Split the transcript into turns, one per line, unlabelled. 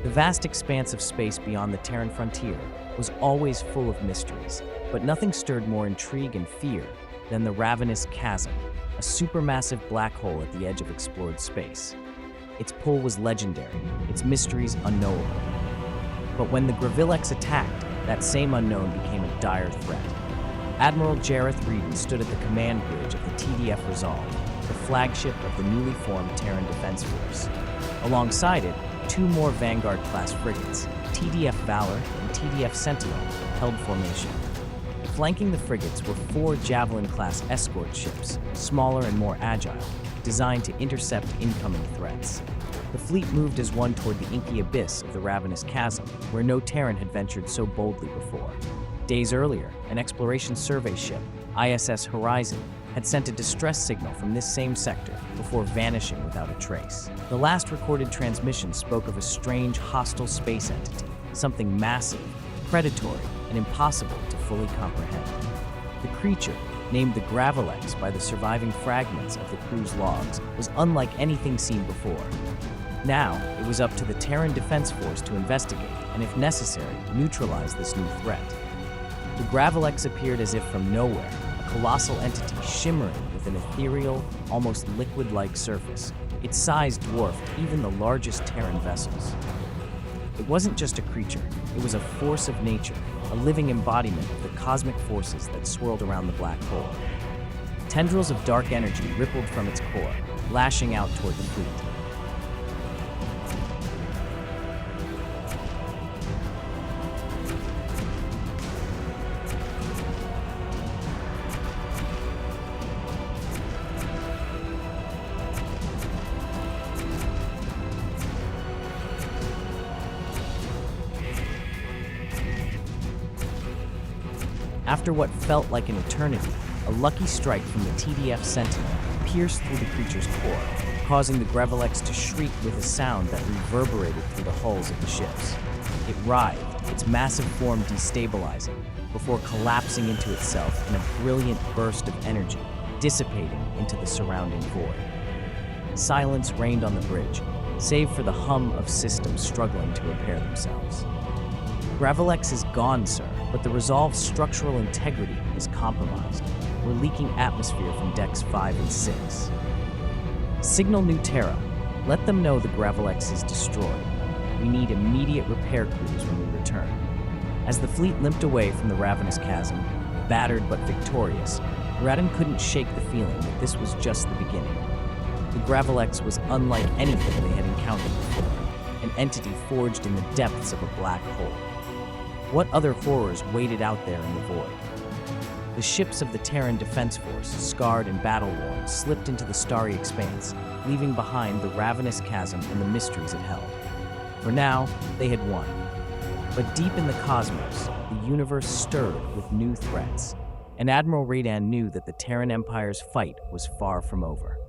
The vast expanse of space beyond the Terran frontier was always full of mysteries, but nothing stirred more intrigue and fear than the Ravenous Chasm, a supermassive black hole at the edge of explored space. Its pull was legendary, its mysteries unknowable. But when the Gravillex attacked, that same unknown became a dire threat. Admiral Jareth Reedon stood at the command bridge of the TDF Resolve, the flagship of the newly formed Terran Defense Force. Alongside it, two more Vanguard-class frigates, TDF Valor and TDF Sentinel, held formation. Flanking the frigates were four Javelin-class escort ships, smaller and more agile, designed to intercept incoming threats. The fleet moved as one toward the inky abyss of the Ravenous Chasm, where no Terran had ventured so boldly before. Days earlier, an exploration survey ship, ISS Horizon, had sent a distress signal from this same sector before vanishing without a trace. The last recorded transmission spoke of a strange, hostile space entity, something massive, predatory, and impossible to fully comprehend. The creature, named the Gravillex by the surviving fragments of the crew's logs, was unlike anything seen before. Now, it was up to the Terran Defense Force to investigate and, if necessary, neutralize this new threat. The Gravillex appeared as if from nowhere, a colossal entity shimmering with an ethereal, almost liquid-like surface. Its size dwarfed even the largest Terran vessels. It wasn't just a creature, it was a force of nature, a living embodiment of the cosmic forces that swirled around the black hole. Tendrils of dark energy rippled from its core, lashing out toward the fleet. After what felt like an eternity, a lucky strike from the TDF Sentinel pierced through the creature's core, causing the Gravillex to shriek with a sound that reverberated through the hulls of the ships. It writhed, its massive form destabilizing, before collapsing into itself in a brilliant burst of energy, dissipating into the surrounding void. Silence reigned on the bridge, save for the hum of systems struggling to repair themselves. Gravillex is gone, sir, but the Resolve's structural integrity is compromised. We're leaking atmosphere from decks 5 and 6. Signal New Terra. Let them know the Gravillex is destroyed. We need immediate repair crews when we return. As the fleet limped away from the Ravenous Chasm, battered but victorious, Radin couldn't shake the feeling that this was just the beginning. The Gravillex was unlike anything they had encountered before, an entity forged in the depths of a black hole. What other horrors waited out there in the void? The ships of the Terran Defense Force, scarred and battle-worn, slipped into the starry expanse, leaving behind the Ravenous Chasm and the mysteries it held. For now, they had won. But deep in the cosmos, the universe stirred with new threats, and Admiral Radan knew that the Terran Empire's fight was far from over.